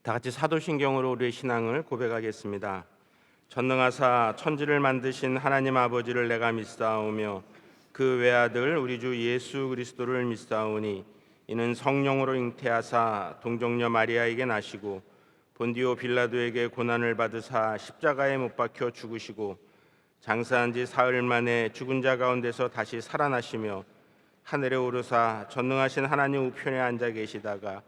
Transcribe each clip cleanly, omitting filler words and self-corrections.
다 같이 사도신경으로 우리의 신앙을 고백하겠습니다. 전능하사 천지를 만드신 하나님 아버지를 내가 믿사오며 그 외아들 우리 주 예수 그리스도를 믿사오니 이는 성령으로 잉태하사 동정녀 마리아에게 나시고 본디오 빌라도에게 고난을 받으사 십자가에 못 박혀 죽으시고 장사한 지 사흘 만에 죽은 자 가운데서 다시 살아나시며 하늘에 오르사 전능하신 하나님 우편에 앉아 계시다가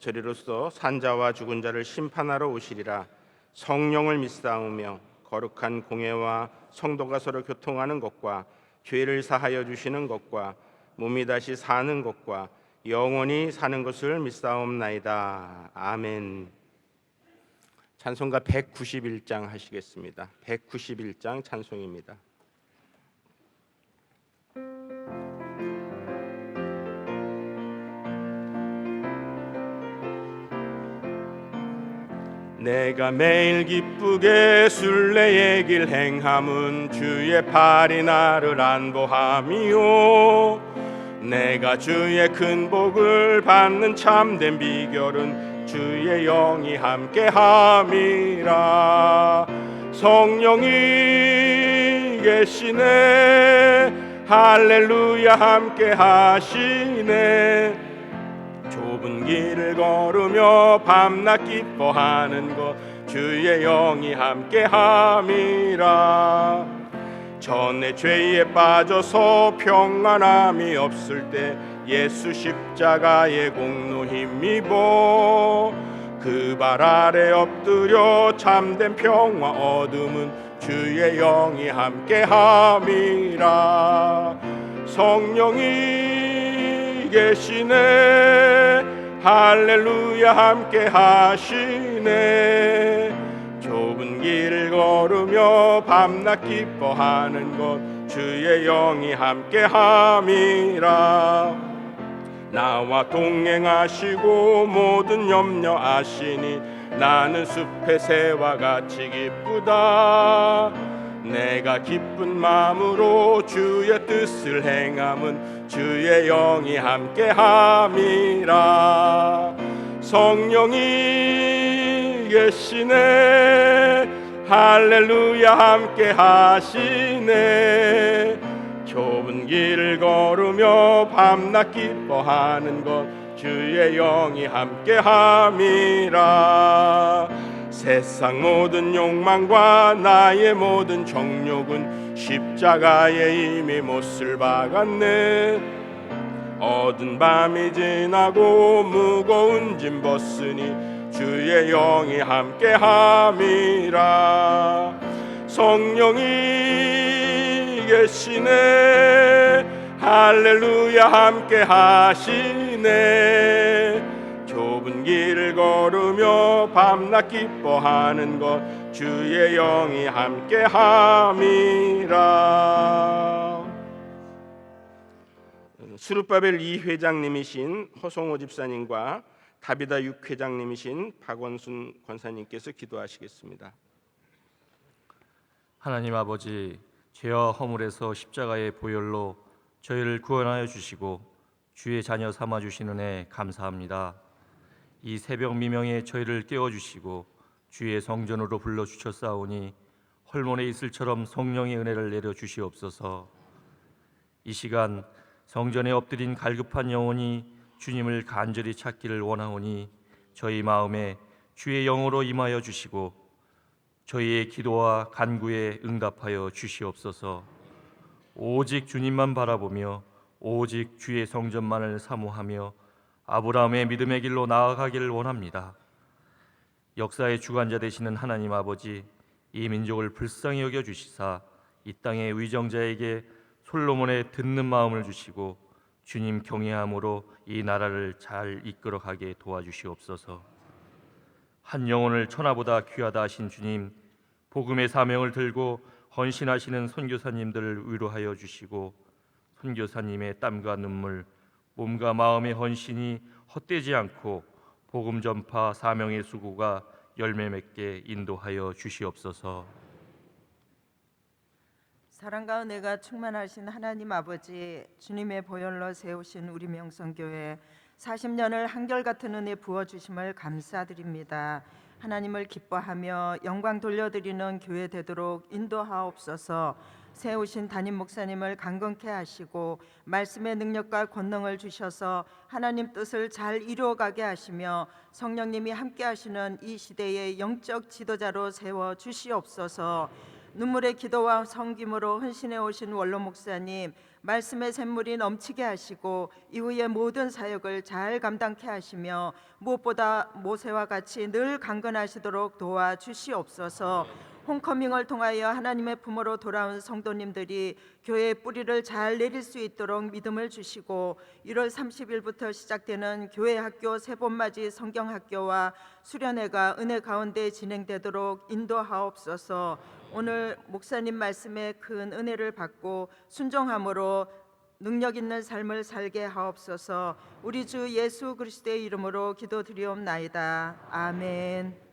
저리로서 산자와 죽은 자를 심판하러 오시리라. 성령을 믿사오며 거룩한 공회와 성도가 서로 교통하는 것과 죄를 사하여 주시는 것과 몸이 다시 사는 것과 영원히 사는 것을 믿사옵나이다. 아멘. 찬송가 191장 하시겠습니다. 191장 찬송입니다. 내가 매일 기쁘게 순례의 길 행함은 주의 팔이 나를 안보함이요 내가 주의 큰 복을 받는 참된 비결은 주의 영이 함께함이라. 성령이 계시네 할렐루야 함께하시네. 좁은 길을 걸으며 밤낮 기뻐하는 것 주의 영이 함께함이라. 전에 죄에 빠져서 평안함이 없을 때 예수 십자가의 공로 힘입어 그 발 아래 엎드려 참된 평화 얻음은 주의 영이 함께함이라. 성령이 계시네 할렐루야 함께하시네. 좁은 길을 걸으며 밤낮 기뻐하는 것 주의 영이 함께함이라. 나와 동행하시고 모든 염려 아시니 나는 숲의 새와 같이 기쁘다. 내가 기쁜 마음으로 주의 뜻을 행함은 주의 영이 함께함이라. 성령이 계시네 할렐루야 함께하시네. 좁은 길을 걸으며 밤낮 기뻐하는 것 주의 영이 함께함이라. 세상 모든 욕망과 나의 모든 정욕은 십자가에 이미 못을 박았네. 어두운 밤이 지나고 무거운 짐 벗으니 주의 영이 함께함이라. 성령이 계시네 할렐루야 함께하시네. 좁은 길을 걸으며 밤낮 기뻐하는 것 주의 영이 함께함이라. 수르바벨 2회장님이신 허송호 집사님과 다비다 6회장님이신 박원순 권사님께서 기도하시겠습니다. 하나님 아버지, 죄와 허물에서 십자가의 보혈로 저희를 구원하여 주시고 주의 자녀 삼아 주신 은혜 감사합니다. 이 새벽 미명에 저희를 깨워주시고 주의 성전으로 불러주셨사오니 헐몬의 이슬처럼 성령의 은혜를 내려주시옵소서. 이 시간 성전에 엎드린 갈급한 영혼이 주님을 간절히 찾기를 원하오니 저희 마음에 주의 영으로 임하여 주시고 저희의 기도와 간구에 응답하여 주시옵소서. 오직 주님만 바라보며 오직 주의 성전만을 사모하며 아브라함의 믿음의 길로 나아가기를 원합니다. 역사의 주관자 되시는 하나님 아버지, 이 민족을 불쌍히 여겨 주시사 이 땅의 위정자에게 솔로몬의 듣는 마음을 주시고 주님 경외함으로 이 나라를 잘 이끌어가게 도와주시옵소서. 한 영혼을 천하보다 귀하다 하신 주님, 복음의 사명을 들고 헌신하시는 선교사님들을 위로하여 주시고 선교사님의 땀과 눈물, 몸과 마음의 헌신이 헛되지 않고 복음 전파 사명의 수고가 열매 맺게 인도하여 주시옵소서. 사랑과 은혜가 충만하신 하나님 아버지, 주님의 보혈로 세우신 우리 명성교회 40년을 한결같은 은혜 부어주심을 감사드립니다. 하나님을 기뻐하며 영광 돌려드리는 교회 되도록 인도하옵소서. 세우신 담임 목사님을 강건케 하시고 말씀의 능력과 권능을 주셔서 하나님 뜻을 잘 이루어가게 하시며 성령님이 함께 하시는 이 시대의 영적 지도자로 세워 주시옵소서. 눈물의 기도와 섬김으로 헌신해 오신 원로 목사님, 말씀의 샘물이 넘치게 하시고 이후의 모든 사역을 잘 감당케 하시며 무엇보다 모세와 같이 늘 강건하시도록 도와주시옵소서. 홈커밍을 통하여 하나님의 품으로 돌아온 성도님들이 교회의 뿌리를 잘 내릴 수 있도록 믿음을 주시고 1월 30일부터 시작되는 교회 학교 세번맞이 성경학교와 수련회가 은혜 가운데 진행되도록 인도하옵소서. 오늘 목사님 말씀에 큰 은혜를 받고 순종함으로 능력 있는 삶을 살게 하옵소서. 우리 주 예수 그리스도의 이름으로 기도드리옵나이다. 아멘.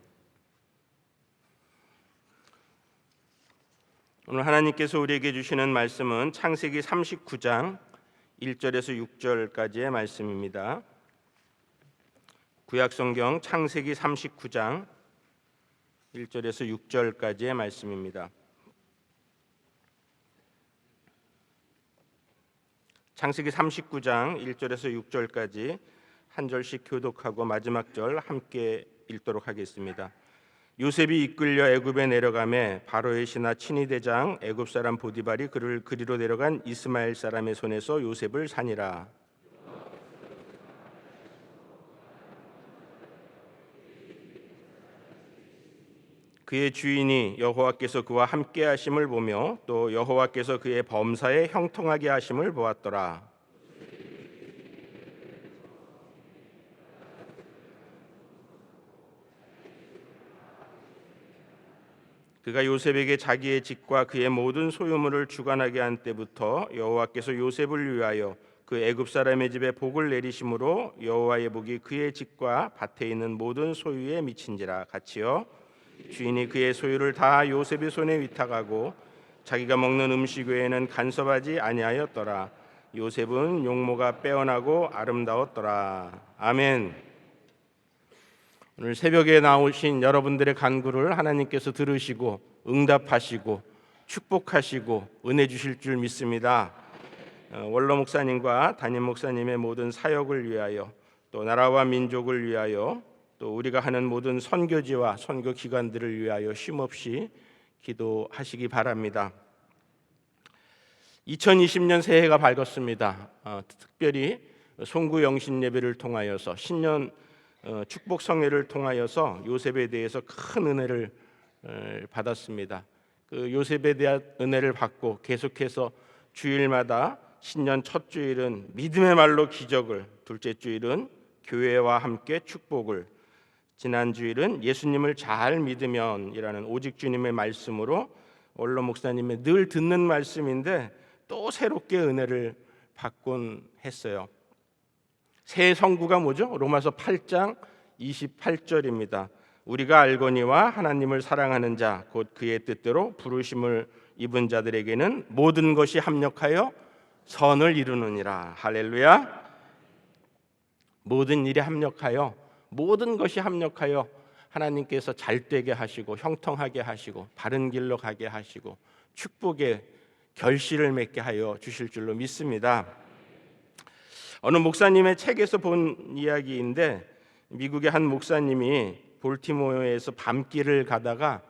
오늘 하나님께서 우리에게 주시는 말씀은 창세기 39장 1절에서 6절까지의 말씀입니다. 구약성경 창세기 39장 1절에서 6절까지의 말씀입니다. 창세기 39장 1절에서 6절까지 한 절씩 교독하고 마지막 절 함께 읽도록 하겠습니다. 요셉이 이끌려 애굽에 내려가매 바로의 신하 친위 대장 애굽 사람 보디발이 그를 그리로 내려간 이스마엘 사람의 손에서 요셉을 산이라. 그의 주인이 여호와께서 그와 함께 하심을 보며 또 여호와께서 그의 범사에 형통하게 하심을 보았더라. 그가 요셉에게 자기의 집과 그의 모든 소유물을 주관하게 한 때부터 여호와께서 요셉을 위하여 그 애굽 사람의 집에 복을 내리심으로 여호와의 복이 그의 집과 밭에 있는 모든 소유에 미친지라. 같이요. 주인이 그의 소유를 다 요셉의 손에 위탁하고 자기가 먹는 음식 외에는 간섭하지 아니하였더라. 요셉은 용모가 빼어나고 아름다웠더라. 아멘. 오늘 새벽에 나오신 여러분들의 간구를 하나님께서 들으시고 응답하시고 축복하시고 은혜 주실 줄 믿습니다. 원로 목사님과 담임 목사님의 모든 사역을 위하여 또 나라와 민족을 위하여 또 우리가 하는 모든 선교지와 선교 기관들을 위하여 쉼없이 기도하시기 바랍니다. 2020년 새해가 밝았습니다. 특별히 송구 영신 예배를 통하여서 신년 축복 성회를 통하여서 요셉에 대해서 큰 은혜를 받았습니다. 그 요셉에 대한 은혜를 받고 계속해서 주일마다 신년 첫 주일은 믿음의 말로 기적을, 둘째 주일은 교회와 함께 축복을, 지난 주일은 예수님을 잘 믿으면이라는 오직 주님의 말씀으로 원로 목사님의 늘 듣는 말씀인데 또 새롭게 은혜를 받곤 했어요. 새 성구가 뭐죠? 로마서 8장 28절입니다. 우리가 알거니와 하나님을 사랑하는 자 곧 그의 뜻대로 부르심을 입은 자들에게는 모든 것이 합력하여 선을 이루느니라. 할렐루야. 모든 일에 합력하여, 모든 것이 합력하여 하나님께서 잘되게 하시고 형통하게 하시고 바른 길로 가게 하시고 축복의 결실을 맺게 하여 주실 줄로 믿습니다. 어느 목사님의 책에서 본 이야기인데 미국의 한 목사님이 볼티모어에서 밤길을 가다가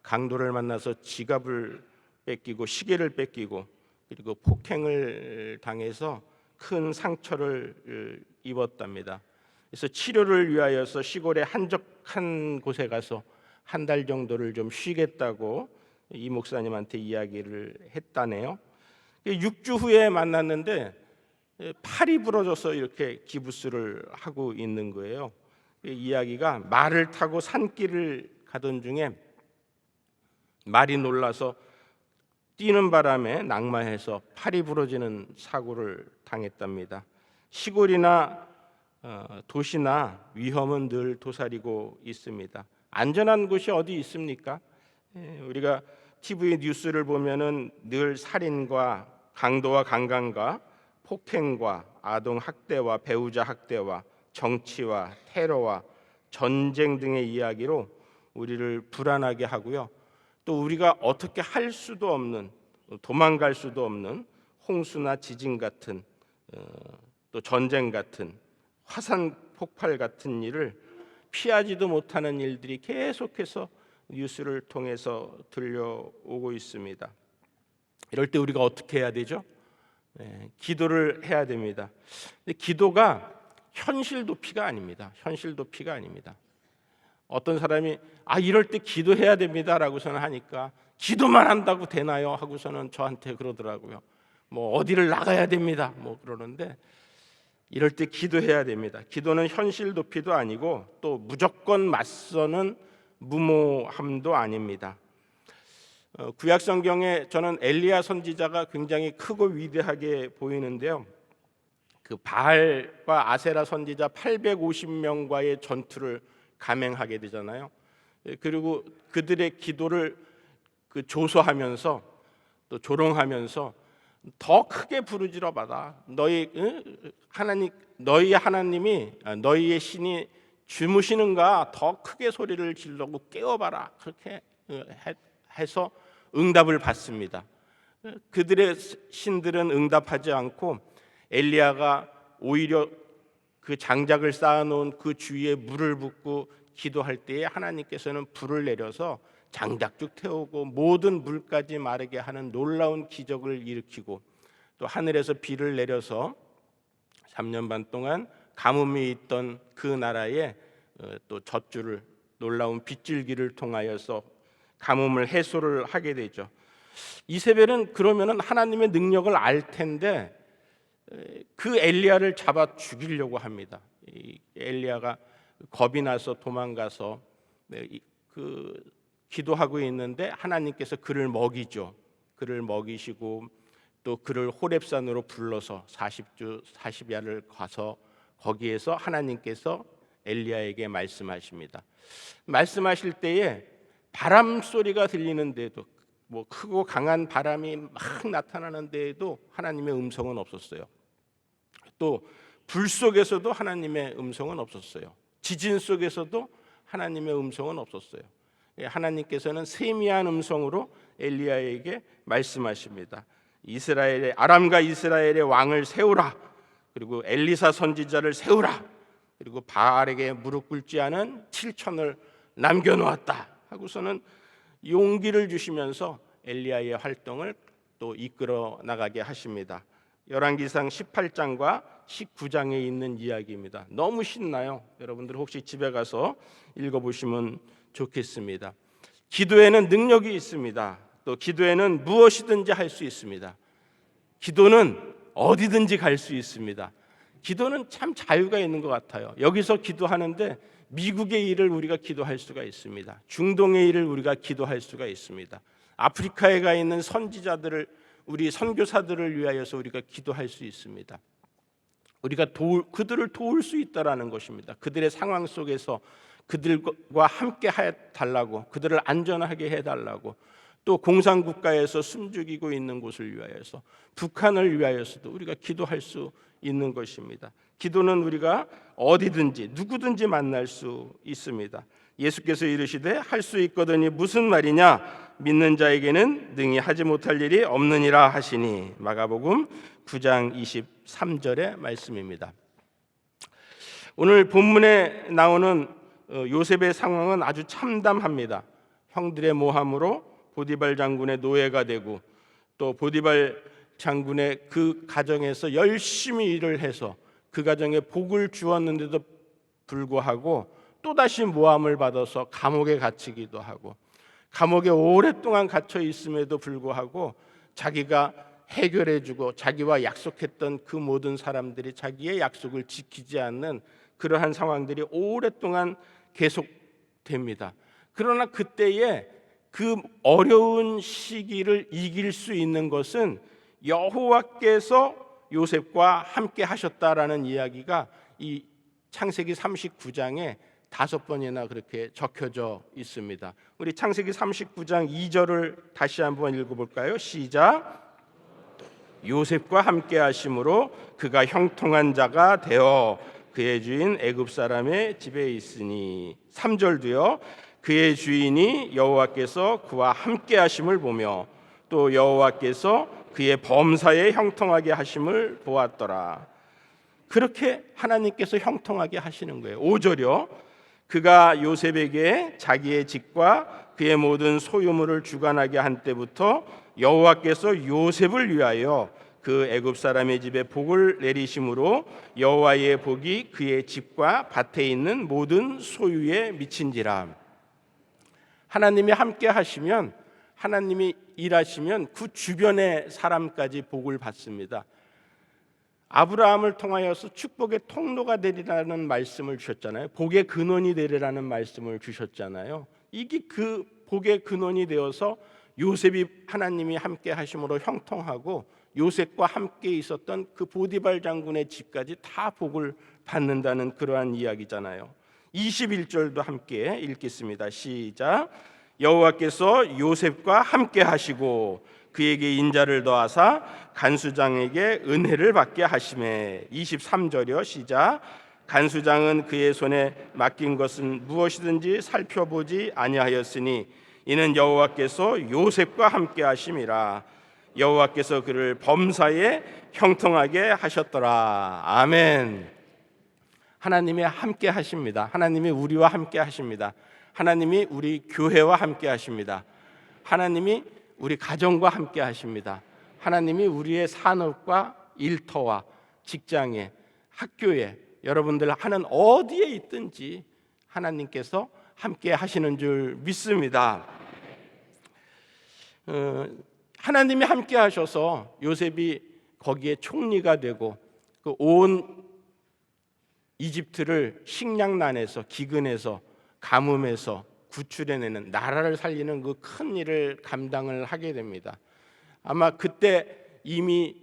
강도를 만나서 지갑을 뺏기고 시계를 뺏기고 그리고 폭행을 당해서 큰 상처를 입었답니다. 그래서 치료를 위하여서 시골의 한적한 곳에 가서 한 달 정도를 좀 쉬겠다고 이 목사님한테 이야기를 했다네요. 6주 후에 만났는데 팔이 부러져서 이렇게 기부스를 하고 있는 거예요. 이야기가 말을 타고 산길을 가던 중에 말이 놀라서 뛰는 바람에 낙마해서 팔이 부러지는 사고를 당했답니다. 시골이나 도시나 위험은 늘 도사리고 있습니다. 안전한 곳이 어디 있습니까? 우리가 TV 뉴스를 보면은 늘 살인과 강도와 강간과 폭행과 아동 학대와 배우자 학대와 정치와 테러와 전쟁 등의 이야기로 우리를 불안하게 하고요. 또 우리가 어떻게 할 수도 없는, 도망갈 수도 없는 홍수나 지진 같은 또 전쟁 같은 화산 폭발 같은 일을 피하지도 못하는 일들이 계속해서 뉴스를 통해서 들려오고 있습니다. 이럴 때 우리가 어떻게 해야 되죠? 기도를 해야 됩니다. 근데 기도가 현실 도피가 아닙니다. 현실 도피가 아닙니다. 어떤 사람이 이럴 때 기도해야 됩니다라고서는 하니까 기도만 한다고 되나요? 하고서는 저한테 그러더라고요. 뭐 어디를 나가야 됩니다. 뭐 그러는데 이럴 때 기도해야 됩니다. 기도는 현실 도피도 아니고 또 무조건 맞서는 무모함도 아닙니다. 구약 성경에 저는 엘리야 선지자가 굉장히 크고 위대하게 보이는데요. 그 바알과 아세라 선지자 850명과의 전투를 감행하게 되잖아요. 그리고 그들의 기도를 조소하면서 또 조롱하면서 더 크게 부르짖어 받아. 너희 하나님이 너희의 신이 주무시는가? 더 크게 소리를 질러고 깨워봐라. 그렇게 해서 응답을 받습니다. 그들의 신들은 응답하지 않고 엘리야가 오히려 그 장작을 쌓아놓은 그 주위에 물을 붓고 기도할 때에 하나님께서는 불을 내려서 장작쭉 태우고 모든 물까지 마르게 하는 놀라운 기적을 일으키고 또 하늘에서 비를 내려서 3년 반 동안 가뭄이 있던 그 나라에 또 젖줄을 놀라운 빗줄기를 통하여서 가뭄을 해소를 하게 되죠. 이세벨은 그러면은 하나님의 능력을 알 텐데 그 엘리야를 잡아 죽이려고 합니다. 엘리야가 겁이 나서 도망가서 기도하고 있는데 하나님께서 그를 먹이죠. 그를 먹이시고 또 그를 호렙산으로 불러서 40주 40야를 가서 거기에서 하나님께서 엘리야에게 말씀하십니다. 말씀하실 때에 바람 소리가 들리는데도 뭐 크고 강한 바람이 막 나타나는 데에도 하나님의 음성은 없었어요. 또 불 속에서도 하나님의 음성은 없었어요. 지진 속에서도 하나님의 음성은 없었어요. 하나님께서는 세미한 음성으로 엘리야에게 말씀하십니다. 아람과 이스라엘의 왕을 세우라. 그리고 엘리사 선지자를 세우라. 그리고 바알에게 무릎 꿇지 않은 7천을 남겨놓았다 하고서는 용기를 주시면서 엘리야의 활동을 또 이끌어 나가게 하십니다. 열왕기상 18장과 19장에 있는 이야기입니다. 너무 신나요. 여러분들 혹시 집에 가서 읽어보시면 좋겠습니다. 기도에는 능력이 있습니다. 또 기도에는 무엇이든지 할 수 있습니다. 기도는 어디든지 갈 수 있습니다. 기도는 참 자유가 있는 것 같아요. 여기서 기도하는데 미국의 일을 우리가 기도할 수가 있습니다. 중동의 일을 우리가 기도할 수가 있습니다. 아프리카에 가 있는 선지자들을 우리 선교사들을 위하여서 우리가 기도할 수 있습니다. 우리가 그들을 도울 수 있다라는 것입니다. 그들의 상황 속에서 그들과 함께 해달라고, 그들을 안전하게 해달라고, 또 공산국가에서 숨죽이고 있는 곳을 위하여서, 북한을 위하여서도 우리가 기도할 수 있는 것입니다. 기도는 우리가 어디든지 누구든지 만날 수 있습니다. 예수께서 이르시되 할 수 있거든이 무슨 말이냐? 믿는 자에게는 능히 하지 못할 일이 없느니라 하시니. 마가복음 9장 23절의 말씀입니다. 오늘 본문에 나오는 요셉의 상황은 아주 참담합니다. 형들의 모함으로 보디발 장군의 노예가 되고 또 보디발 장군의 그 가정에서 열심히 일을 해서 그 가정에 복을 주었는데도 불구하고 또다시 모함을 받아서 감옥에 갇히기도 하고, 감옥에 오랫동안 갇혀 있음에도 불구하고 자기가 해결해주고 자기와 약속했던 그 모든 사람들이 자기의 약속을 지키지 않는 그러한 상황들이 오랫동안 계속됩니다. 그러나 그때에 그 어려운 시기를 이길 수 있는 것은 여호와께서 요셉과 함께 하셨다라는 이야기가 이 창세기 39장에 5번이나 그렇게 적혀져 있습니다. 우리 창세기 39장 2절을 다시 한번 읽어볼까요? 시작. 요셉과 함께 하심으로 그가 형통한 자가 되어 그의 주인 애굽 사람의 집에 있으니 3절도요. 그의 주인이 여호와께서 그와 함께 하심을 보며 또 여호와께서 그의 범사에 형통하게 하심을 보았더라. 그렇게 하나님께서 형통하게 하시는 거예요. 5절이요. 그가 요셉에게 자기의 집과 그의 모든 소유물을 주관하게 한 때부터 여호와께서 요셉을 위하여 그 애굽 사람의 집에 복을 내리심으로 여호와의 복이 그의 집과 밭에 있는 모든 소유에 미친지라. 하나님이 함께 하시면, 하나님이 일하시면 그 주변의 사람까지 복을 받습니다. 아브라함을 통하여서 축복의 통로가 되리라는 말씀을 주셨잖아요. 복의 근원이 되리라는 말씀을 주셨잖아요. 이게 그 복의 근원이 되어서 요셉이 하나님이 함께 하심으로 형통하고 요셉과 함께 있었던 그 보디발 장군의 집까지 다 복을 받는다는 그러한 이야기잖아요. 21절도 함께 읽겠습니다. 시작. 여호와께서 요셉과 함께 하시고 그에게 인자를 더하사 간수장에게 은혜를 받게 하시매. 23절이요. 시작. 간수장은 그의 손에 맡긴 것은 무엇이든지 살펴보지 아니하였으니 이는 여호와께서 요셉과 함께 하심이라. 여호와께서 그를 범사에 형통하게 하셨더라. 아멘. 하나님이 함께 하십니다. 하나님이 우리와 함께 하십니다. 하나님이 우리 교회와 함께 하십니다. 하나님이 우리 가정과 함께 하십니다. 하나님이 우리의 산업과 일터와 직장에, 학교에, 여러분들 하는 어디에 있든지 하나님께서 함께 하시는 줄 믿습니다. 하나님이 함께 하셔서 요셉이 거기에 총리가 되고 그 온 이집트를 식량난에서, 기근에서, 가뭄에서 구출해내는, 나라를 살리는 그 큰 일을 감당을 하게 됩니다. 아마 그때 이미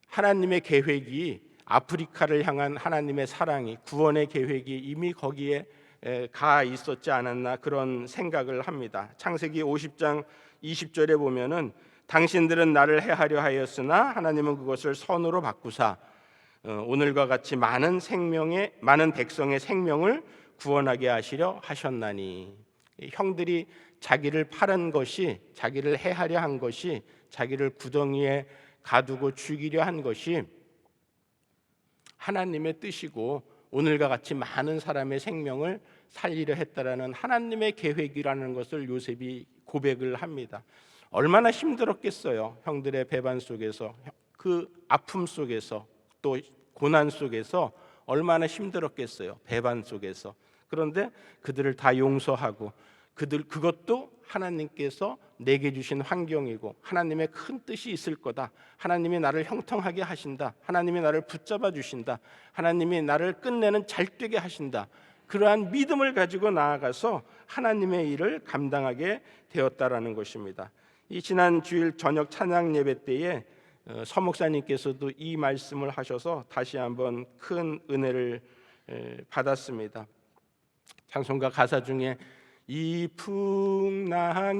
하나님의 계획이, 아프리카를 향한 하나님의 사랑이, 구원의 계획이 이미 거기에 가 있었지 않았나 그런 생각을 합니다. 창세기 50장 20절에 보면은 당신들은 나를 해하려 하였으나 하나님은 그것을 선으로 바꾸사 오늘과 같이 많은 백성의 생명을 구원하게 하시려 하셨나니. 형들이 자기를 팔은 것이, 자기를 해하려 한 것이, 자기를 구덩이에 가두고 죽이려 한 것이 하나님의 뜻이고 오늘과 같이 많은 사람의 생명을 살리려 했다라는 하나님의 계획이라는 것을 요셉이 고백을 합니다. 얼마나 힘들었겠어요. 형들의 배반 속에서, 그 아픔 속에서, 또 고난 속에서 얼마나 힘들었겠어요. 배반 속에서. 그런데 그들을 다 용서하고 그것도 하나님께서 내게 주신 환경이고 하나님의 큰 뜻이 있을 거다. 하나님이 나를 형통하게 하신다. 하나님이 나를 붙잡아 주신다. 하나님이 나를 끝내는 잘되게 하신다. 그러한 믿음을 가지고 나아가서 하나님의 일을 감당하게 되었다라는 것입니다. 이 지난 주일 저녁 찬양 예배 때에 서목사님께서도 이 말씀을 하셔서 다시 한번 큰 은혜를 받았습니다. 찬송가 가사 중에 이 풍랑이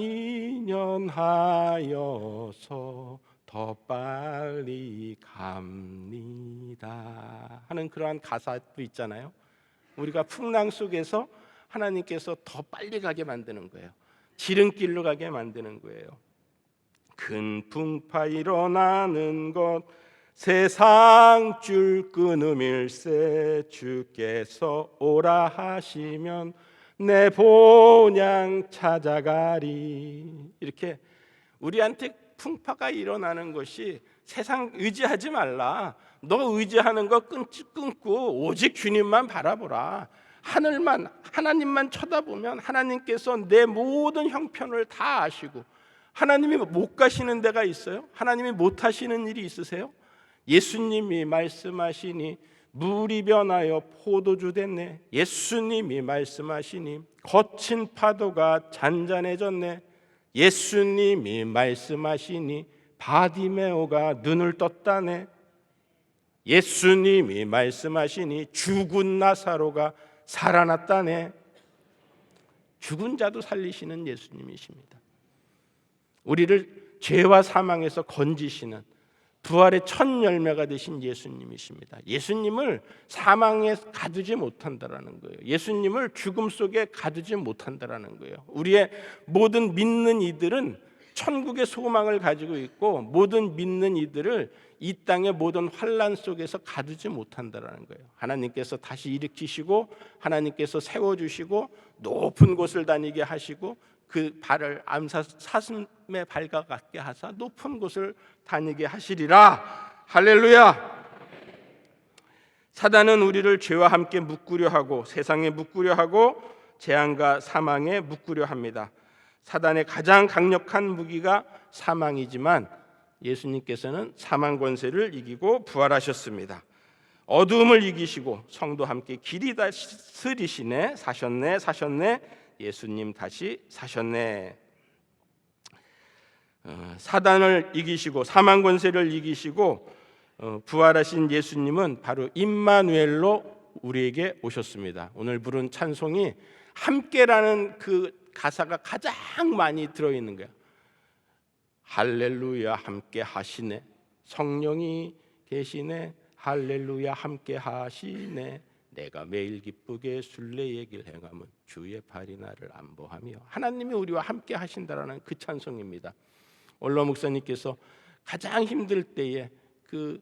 연하여서 더 빨리 갑니다 하는 그러한 가사도 있잖아요. 우리가 풍랑 속에서 하나님께서 더 빨리 가게 만드는 거예요. 지름길로 가게 만드는 거예요. 큰 풍파 일어나는 것 세상 줄 끊음일세 주께서 오라 하시면 내 본향 찾아가리. 이렇게 우리한테 풍파가 일어나는 것이 세상 의지하지 말라. 너 의지하는 거 끊고 오직 주님만 바라보라. 하늘만, 하나님만 쳐다보면 하나님께서 내 모든 형편을 다 아시고, 하나님이 못 가시는 데가 있어요? 하나님이 못 하시는 일이 있으세요? 예수님이 말씀하시니 물이 변하여 포도주 됐네. 예수님이 말씀하시니 거친 파도가 잔잔해졌네. 예수님이 말씀하시니 바디메오가 눈을 떴다네. 예수님이 말씀하시니 죽은 나사로가 살아났다네. 죽은 자도 살리시는 예수님이십니다. 우리를 죄와 사망에서 건지시는, 부활의 첫 열매가 되신 예수님이십니다. 예수님을 사망에 가두지 못한다라는 거예요. 예수님을 죽음 속에 가두지 못한다라는 거예요. 우리의 모든 믿는 이들은 천국의 소망을 가지고 있고, 모든 믿는 이들을 이 땅의 모든 환난 속에서 가두지 못한다라는 거예요. 하나님께서 다시 일으키시고, 하나님께서 세워주시고, 높은 곳을 다니게 하시고, 그 발을 사슴의 발과 같게 하사 높은 곳을 다니게 하시리라. 할렐루야. 사단은 우리를 죄와 함께 묶으려 하고, 세상에 묶으려 하고, 재앙과 사망에 묶으려 합니다. 사단의 가장 강력한 무기가 사망이지만 예수님께서는 사망 권세를 이기고 부활하셨습니다. 어두움을 이기시고 성도 함께 길이 다스리시네. 사셨네. 예수님 다시 사셨네. 사단을 이기시고 사망 권세를 이기시고 부활하신 예수님은 바로 임마누엘로 우리에게 오셨습니다. 오늘 부른 찬송이 함께라는 그 가사가 가장 많이 들어있는 거예요. 할렐루야 함께 하시네. 성령이 계시네. 할렐루야 함께 하시네. 내가 매일 기쁘게 순례의 길 행하면 주의 팔이 나를 안보하며. 하나님이 우리와 함께 하신다라는 그 찬송입니다. 올로 목사님께서 가장 힘들 때에 그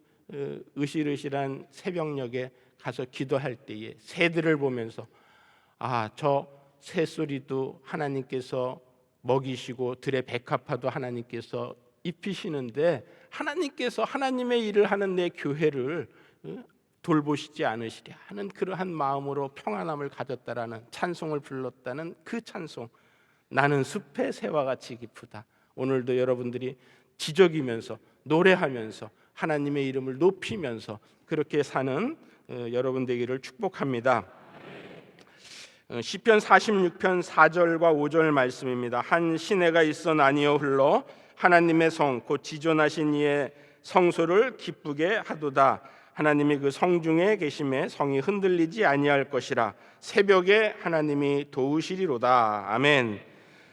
으실으실한 새벽녘에 가서 기도할 때에 새들을 보면서 저 새소리도 하나님께서 먹이시고 들의 백합화도 하나님께서 입히시는데 하나님께서 하나님의 일을 하는 내 교회를 돌보시지 않으시랴 하는 그러한 마음으로 평안함을 가졌다라는 찬송을 불렀다는 그 찬송, 나는 숲의 새와 같이 기쁘다. 오늘도 여러분들이 지적이면서 노래하면서 하나님의 이름을 높이면서 그렇게 사는 여러분 되기를 축복합니다. 시편 46편 4절과 5절 말씀입니다. 한 시내가 있어 나뉘어 흘러 하나님의 성 곧 지존하신 이의 성소를 기쁘게 하도다. 하나님이 그 성중에 계심에 성이 흔들리지 아니할 것이라. 새벽에 하나님이 도우시리로다. 아멘.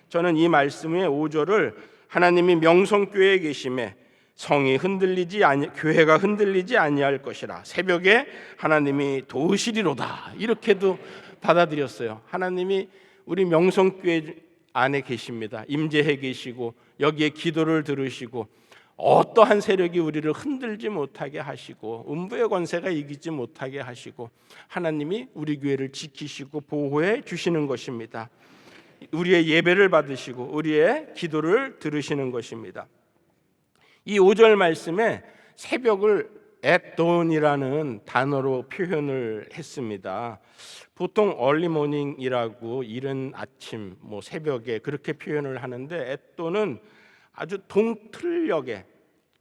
저는 이 말씀의 5절을 하나님이 명성교회에 계심에 성이 교회가 흔들리지 아니할 것이라. 새벽에 하나님이 도우시리로다. 이렇게도 받아들였어요. 하나님이 우리 명성교회 안에 계십니다. 임재해 계시고 여기에 기도를 들으시고 어떠한 세력이 우리를 흔들지 못하게 하시고 음부의 권세가 이기지 못하게 하시고 하나님이 우리 교회를 지키시고 보호해 주시는 것입니다. 우리의 예배를 받으시고 우리의 기도를 들으시는 것입니다. 이 5절 말씀에 새벽을 at dawn이라는 단어로 표현을 했습니다. 보통 early morning이라고 이른 아침, 새벽에 그렇게 표현을 하는데 at dawn은 아주 동틀녘에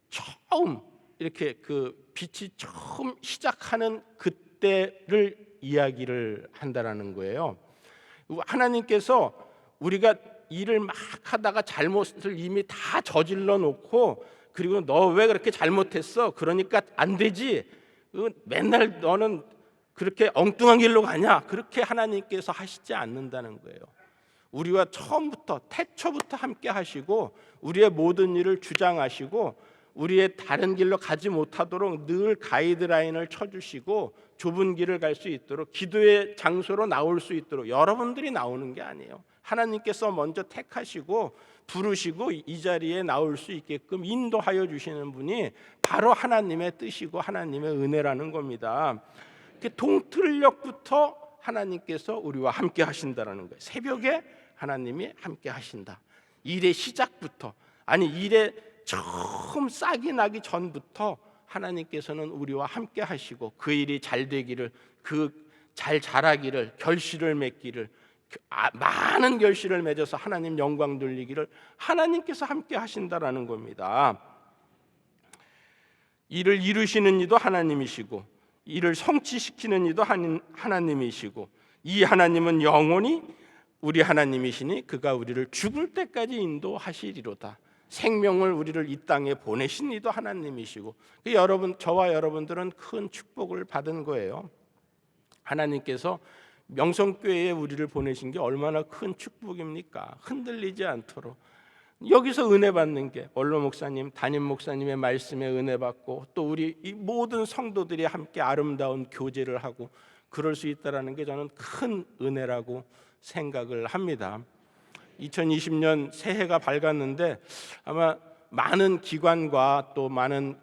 처음 이렇게 그 빛이 처음 시작하는 그때를 이야기를 한다라는 거예요. 하나님께서 우리가 일을 막 하다가 잘못을 이미 다 저질러 놓고 그리고 너 왜 그렇게 잘못했어? 그러니까 안 되지. 맨날 너는 그렇게 엉뚱한 길로 가냐? 그렇게 하나님께서 하시지 않는다는 거예요. 우리와 처음부터 태초부터 함께 하시고 우리의 모든 일을 주장하시고 우리의 다른 길로 가지 못하도록 늘 가이드라인을 쳐주시고 좁은 길을 갈 수 있도록 기도의 장소로 나올 수 있도록 여러분들이 나오는 게 아니에요. 하나님께서 먼저 택하시고 부르시고 이 자리에 나올 수 있게끔 인도하여 주시는 분이 바로 하나님의 뜻이고 하나님의 은혜라는 겁니다. 동틀녘부터 하나님께서 우리와 함께 하신다라는 거예요. 새벽에 하나님이 함께 하신다. 일의 시작부터, 일의 처음 싹이 나기 전부터 하나님께서는 우리와 함께 하시고 그 일이 잘 되기를, 잘 자라기를, 결실을 맺기를, 많은 결실을 맺어서 하나님 영광 돌리기를 하나님께서 함께 하신다라는 겁니다. 일을 이루시는 이도 하나님이시고 일을 성취시키는 이도 하나님이시고 이 하나님은 영원히 우리 하나님이시니 그가 우리를 죽을 때까지 인도하시리로다. 생명을 우리를 이 땅에 보내신 이도 하나님이시고 저와 여러분들은 큰 축복을 받은 거예요. 하나님께서 명성교회에 우리를 보내신 게 얼마나 큰 축복입니까? 흔들리지 않도록 여기서 은혜 받는 게 원로 목사님, 담임 목사님의 말씀에 은혜 받고 또 우리 이 모든 성도들이 함께 아름다운 교제를 하고 그럴 수 있다라는 게 저는 큰 은혜라고 생각을 합니다. 2020년 새해가 밝았는데 아마 많은 기관과 또 많은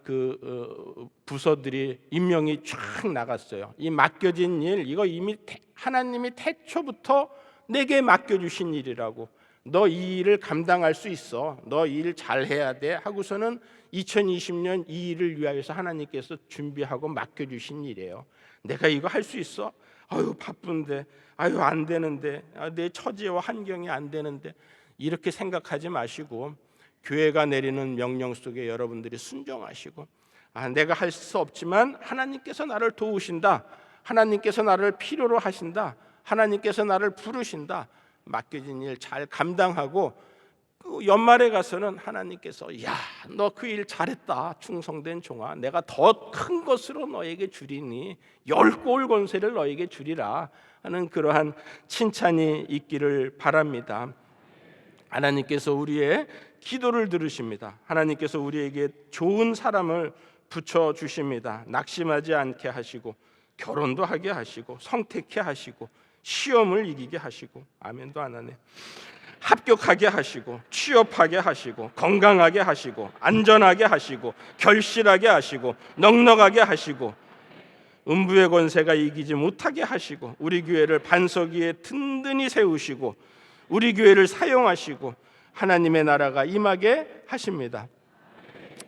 부서들이 임명이 쫙 나갔어요. 이 맡겨진 일, 이거 이미 하나님이 태초부터 내게 맡겨주신 일이라고, 너 이 일을 감당할 수 있어, 너 이 일 잘해야 돼 하고서는 2020년 이 일을 위하여서 하나님께서 준비하고 맡겨주신 일이에요. 내가 이거 할 수 있어? 아유 바쁜데, 아유 안 되는데, 내 처지와 환경이 안 되는데, 이렇게 생각하지 마시고 교회가 내리는 명령 속에 여러분들이 순종하시고, 내가 할 수 없지만 하나님께서 나를 도우신다, 하나님께서 나를 필요로 하신다, 하나님께서 나를 부르신다, 맡겨진 일 잘 감당하고 연말에 가서는 하나님께서 야, 너 그 일 잘했다, 충성된 종아, 내가 더 큰 것으로 너에게 주리니 10골 권세를 너에게 주리라 하는 그러한 칭찬이 있기를 바랍니다. 하나님께서 우리의 기도를 들으십니다. 하나님께서 우리에게 좋은 사람을 붙여주십니다. 낙심하지 않게 하시고 결혼도 하게 하시고 성택해 하시고 시험을 이기게 하시고, 아멘도 안 하네, 합격하게 하시고 취업하게 하시고 건강하게 하시고 안전하게 하시고 결실하게 하시고 넉넉하게 하시고 음부의 권세가 이기지 못하게 하시고 우리 교회를 반석 위에 든든히 세우시고 우리 교회를 사용하시고 하나님의 나라가 임하게 하십니다.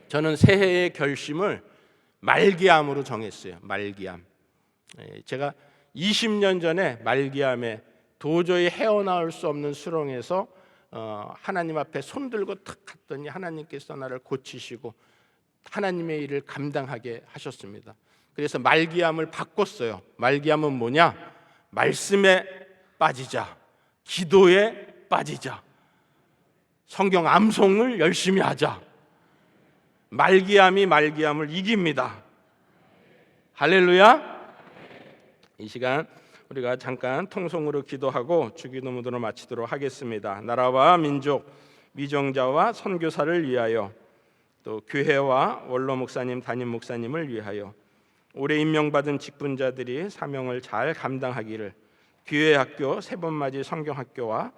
저는 새해의 결심을 말기암으로 정했어요. 말기암. 제가 20년 전에 말기암에 도저히 헤어나올 수 없는 수렁에서 하나님 앞에 손들고 탁 갔더니 하나님께서 나를 고치시고 하나님의 일을 감당하게 하셨습니다. 그래서 말기암을 바꿨어요. 말기암은 뭐냐? 말씀에 빠지자, 기도에 빠지자, 성경 암송을 열심히 하자. 말기암이 말기암을 이깁니다. 할렐루야. 이 시간 우리가 잠깐 통성으로 기도하고 주기도문으로 마치도록 하겠습니다. 나라와 민족, 미정자와 선교사를 위하여, 또 교회와 원로 목사님, 담임 목사님을 위하여, 올해 임명받은 직분자들이 사명을 잘 감당하기를, 교회학교 세번맞이 성경학교와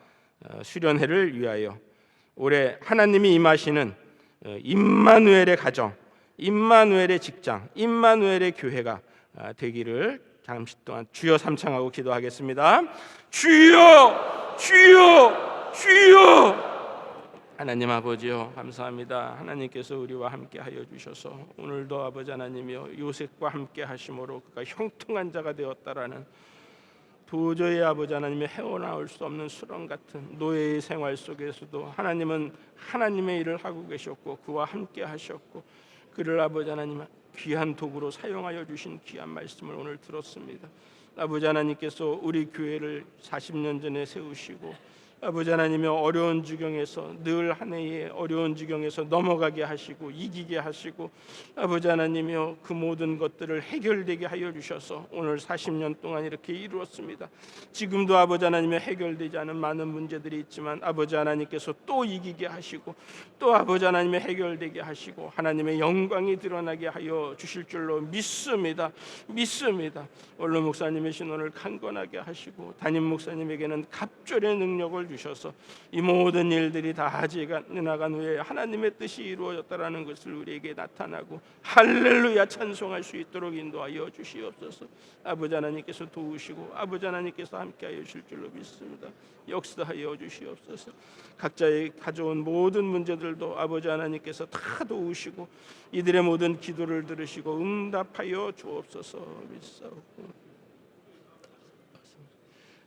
수련회를 위하여, 올해 하나님이 임하시는 임마누엘의 가정, 임마누엘의 직장, 임마누엘의 교회가 되기를 잠시 동안 주여 삼창하고 기도하겠습니다. 주여, 주여, 주여. 하나님 아버지요, 감사합니다. 하나님께서 우리와 함께 하여 주셔서 오늘도 아버지 하나님이여 요셉과 함께 하심으로 그가 형통한 자가 되었다라는, 도저히 아버지 하나님의 헤어나올 수 없는 수렁 같은 노예의 생활 속에서도 하나님은 하나님의 일을 하고 계셨고 그와 함께 하셨고, 그를 아버지 하나님 귀한 도구로 사용하여 주신 귀한 말씀을 오늘 들었습니다. 아버지 하나님께서 우리 교회를 40년 전에 세우시고 아버지 하나님의 어려운 지경에서, 늘 한 해의 어려운 지경에서 넘어가게 하시고 이기게 하시고 아버지 하나님이여 그 모든 것들을 해결되게 하여 주셔서 오늘 40년 동안 이렇게 이루었습니다. 지금도 아버지 하나님의 해결되지 않은 많은 문제들이 있지만 아버지 하나님께서 또 이기게 하시고 또 아버지 하나님의 해결되게 하시고 하나님의 영광이 드러나게 하여 주실 줄로 믿습니다. 믿습니다. 원로 목사님의 신원을 강건하게 하시고 담임 목사님에게는 갑절의 능력을 주셔서 이 모든 일들이 다 지나간 후에 하나님의 뜻이 이루어졌다라는 것을 우리에게 나타나고 할렐루야 찬송할 수 있도록 인도하여 주시옵소서. 아버지 하나님께서 도우시고 아버지 하나님께서 함께하여 주실 줄로 믿습니다. 역사하여 주시옵소서. 각자의 가져온 모든 문제들도 아버지 하나님께서 다 도우시고 이들의 모든 기도를 들으시고 응답하여 주옵소서 믿사옵고.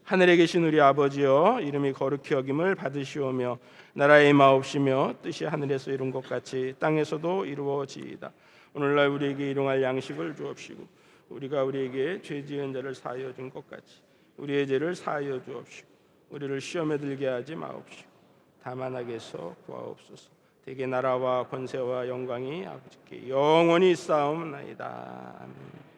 하늘에 계신 우리 아버지여, 이름이 거룩히 여김을 받으시오며 나라의 임하옵시며 뜻이 하늘에서 이룬 것 같이 땅에서도 이루어지이다. 오늘날 우리에게 일용할 양식을 주옵시고 우리가 우리에게 죄 지은 자를 사하여 준 것 같이 우리의 죄를 사하여 주옵시고 우리를 시험에 들게 하지 마옵시고 다만 악에서 구하옵소서. 대개 나라와 권세와 영광이 아버지께 영원히 있사옵나이다. 아멘.